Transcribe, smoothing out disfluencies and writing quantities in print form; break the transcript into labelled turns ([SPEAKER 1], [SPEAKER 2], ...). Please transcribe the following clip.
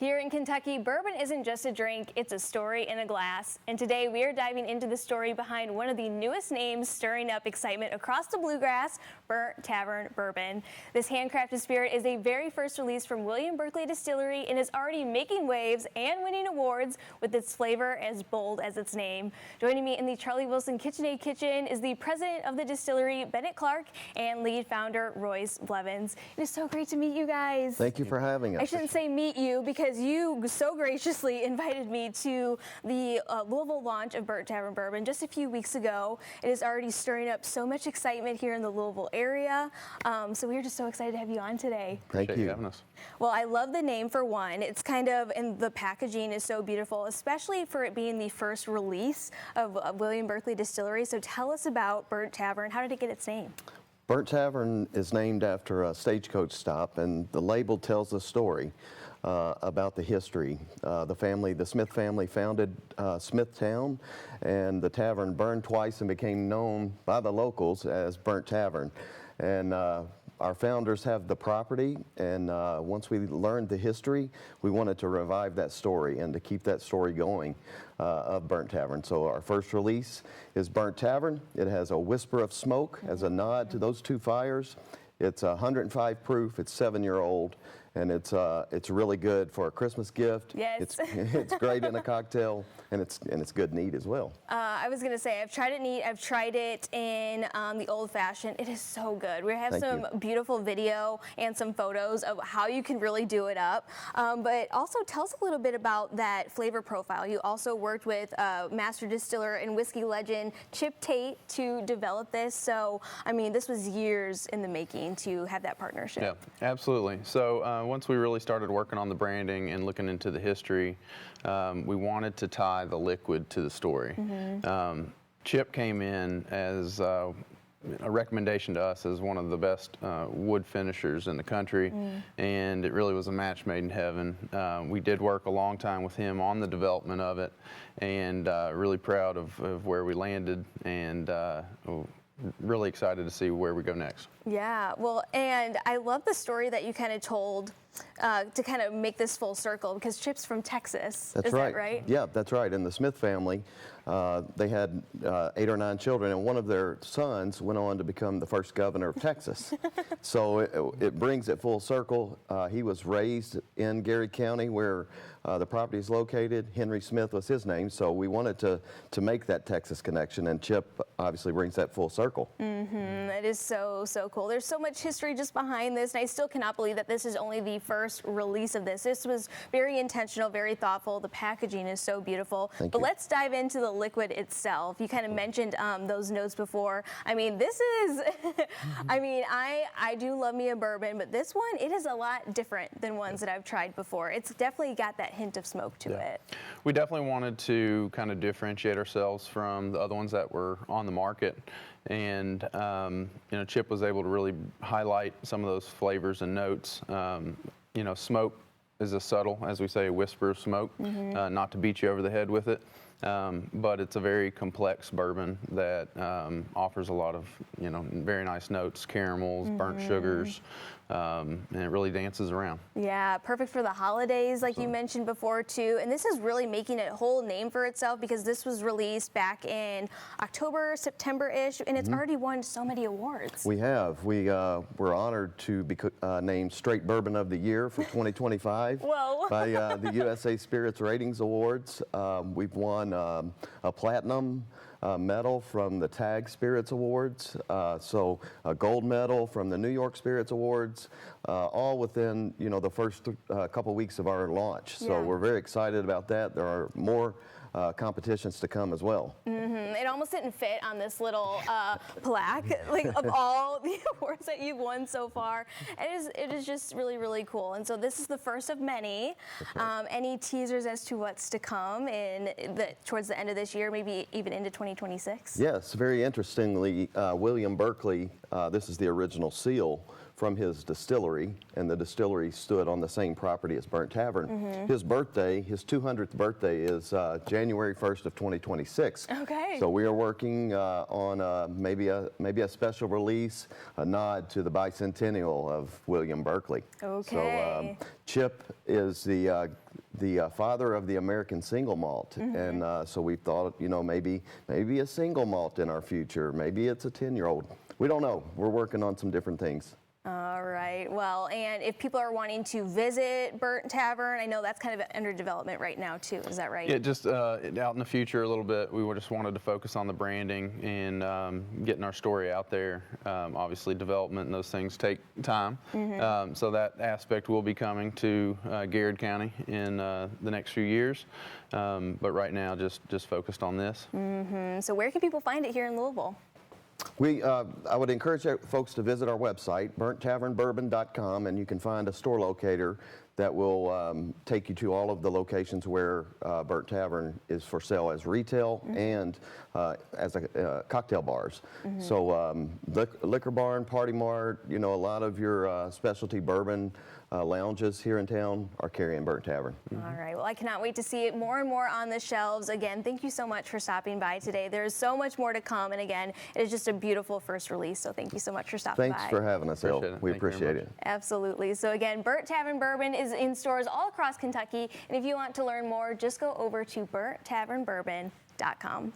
[SPEAKER 1] Here in Kentucky, bourbon isn't just a drink, it's a story in a glass. And today we are diving into the story behind one of the newest names stirring up excitement across the bluegrass, Burnt Tavern Bourbon. This handcrafted spirit is a very first release from William Berkeley Distillery and is already making waves and winning awards with its flavor as bold as its name. Joining me in the Charlie Wilson KitchenAid kitchen is the president of the distillery, Bennett Clark, and lead founder, Royce Blevins. It is so great to meet you guys.
[SPEAKER 2] Thank you for having us.
[SPEAKER 1] I shouldn't say meet you because you so graciously invited me to the Louisville launch of Burnt Tavern Bourbon just a few weeks ago. It is already stirring up so much excitement here in the Louisville area. So we're just so excited to have you on today.
[SPEAKER 2] Thank you.
[SPEAKER 3] Having us.
[SPEAKER 1] Well, I love the name for one. It's kind of, and the packaging is so beautiful, especially for it being the first release of William Berkeley Distillery. So tell us about Burnt Tavern. How did it get its name?
[SPEAKER 2] Burnt Tavern is named after a stagecoach stop, and the label tells a story about the history. The Smith family founded Smithtown, and the tavern burned twice and became known by the locals as Burnt Tavern. And our founders have the property, and once we learned the history, we wanted to revive that story and to keep that story going of Burnt Tavern. So our first release is Burnt Tavern. It has a whisper of smoke as a nod to those two fires. It's 105 proof, it's 7-year-old, and it's really good for a Christmas gift.
[SPEAKER 1] Yes.
[SPEAKER 2] It's great in a cocktail, and it's good neat as well.
[SPEAKER 1] I was gonna say, I've tried it neat. I've tried it in the old fashioned. It is so good. We have some beautiful video and some photos of how you can really do it up. But also tell us a little bit about that flavor profile. You also worked with master distiller and whiskey legend Chip Tate to develop this. So, I mean, this was years in the making to have that partnership.
[SPEAKER 3] Yeah, absolutely. So once we really started working on the branding and looking into the history, we wanted to tie the liquid to the story. Chip came in as a recommendation to us as one of the best wood finishers in the country, and it really was a match made in heaven. We did work a long time with him on the development of it, and really proud of where we landed, and really excited to see where we go next.
[SPEAKER 1] Yeah, well, and I love the story that you kind of told to kind of make this full circle, because Chip's from Texas.
[SPEAKER 2] That's
[SPEAKER 1] Is
[SPEAKER 2] right.
[SPEAKER 1] that right?
[SPEAKER 2] Yeah, that's right. And the Smith family, they had 8 or 9 children, and one of their sons went on to become the first governor of Texas. So it brings it full circle. He was raised in Gary County, where the property is located. Henry Smith was his name, so we wanted to make that Texas connection, and Chip obviously brings that full circle.
[SPEAKER 1] It is so cool. There's so much history just behind this, and I still cannot believe that this is only the first release of this. This was very intentional, very thoughtful. The packaging is so beautiful. But let's dive into the liquid itself. You kind of mentioned those notes before. I mean, this is, I mean, I do love me a bourbon, but this one, it is a lot different than ones that I've tried before. It's definitely got that hint of smoke to it.
[SPEAKER 3] We definitely wanted to kind of differentiate ourselves from the other ones that were on the market. And you know, Chip was able to really highlight some of those flavors and notes. You know, smoke is a subtle, as we say, a whisper of smoke, not to beat you over the head with it. But it's a very complex bourbon that offers a lot of, you know, very nice notes, caramels, burnt sugars, and it really dances around.
[SPEAKER 1] Yeah, perfect for the holidays, like you mentioned before too. And this is really making a whole name for itself, because this was released back in October, September-ish, and it's already won so many awards.
[SPEAKER 2] We have. We're honored to be named Straight Bourbon of the Year for 2025
[SPEAKER 1] Whoa.
[SPEAKER 2] by the USA Spirits Ratings Awards. We've won a platinum medal from the TAG Spirits Awards, so a gold medal from the New York Spirits Awards, all within, you know, the first couple weeks of our launch. So we're very excited about that. There are more competitions to come as well.
[SPEAKER 1] It almost didn't fit on this little plaque, like of all the awards that you've won so far. It is just really cool. And so this is the first of many. Any teasers as to what's to come towards the end of this year, maybe even into 2026?
[SPEAKER 2] Yes, very interestingly, William Berkeley, this is the original seal from his distillery, and the distillery stood on the same property as Burnt Tavern. His birthday, his 200th birthday, is January 1st of 2026.
[SPEAKER 1] Okay.
[SPEAKER 2] So we are working on maybe a special release, a nod to the bicentennial of William Berkeley.
[SPEAKER 1] Okay.
[SPEAKER 2] So Chip is the the father of the American single malt, and so we thought, you know, maybe a single malt in our future. Maybe it's a 10-year-old. We don't know. We're working on some different things.
[SPEAKER 1] All right. Well, and if people are wanting to visit Burnt Tavern, I know that's kind of under development right now too. Is that right?
[SPEAKER 3] Yeah, just out in the future a little bit. We just wanted to focus on the branding and getting our story out there. Obviously, development and those things take time. So that aspect will be coming to Garrett County in the next few years. But right now, just focused on this.
[SPEAKER 1] So where can people find it here in Louisville?
[SPEAKER 2] I would encourage folks to visit our website, burnttavernbourbon.com, and you can find a store locator that will take you to all of the locations where Burnt Tavern is for sale as retail and as cocktail bars. So Liquor Barn, Party Mart, you know, a lot of your specialty bourbon lounges here in town are carrying Burnt Tavern.
[SPEAKER 1] All right. Well, I cannot wait to see it more and more on the shelves. Again, thank you so much for stopping by today. There's so much more to come. And again, it is just a beautiful first release. So thank you so much for stopping by.
[SPEAKER 2] Thanks for having us, Elle. We appreciate it.
[SPEAKER 1] Absolutely. So again, Burnt Tavern Bourbon is in stores all across Kentucky. And if you want to learn more, just go over to burnttavernbourbon.com.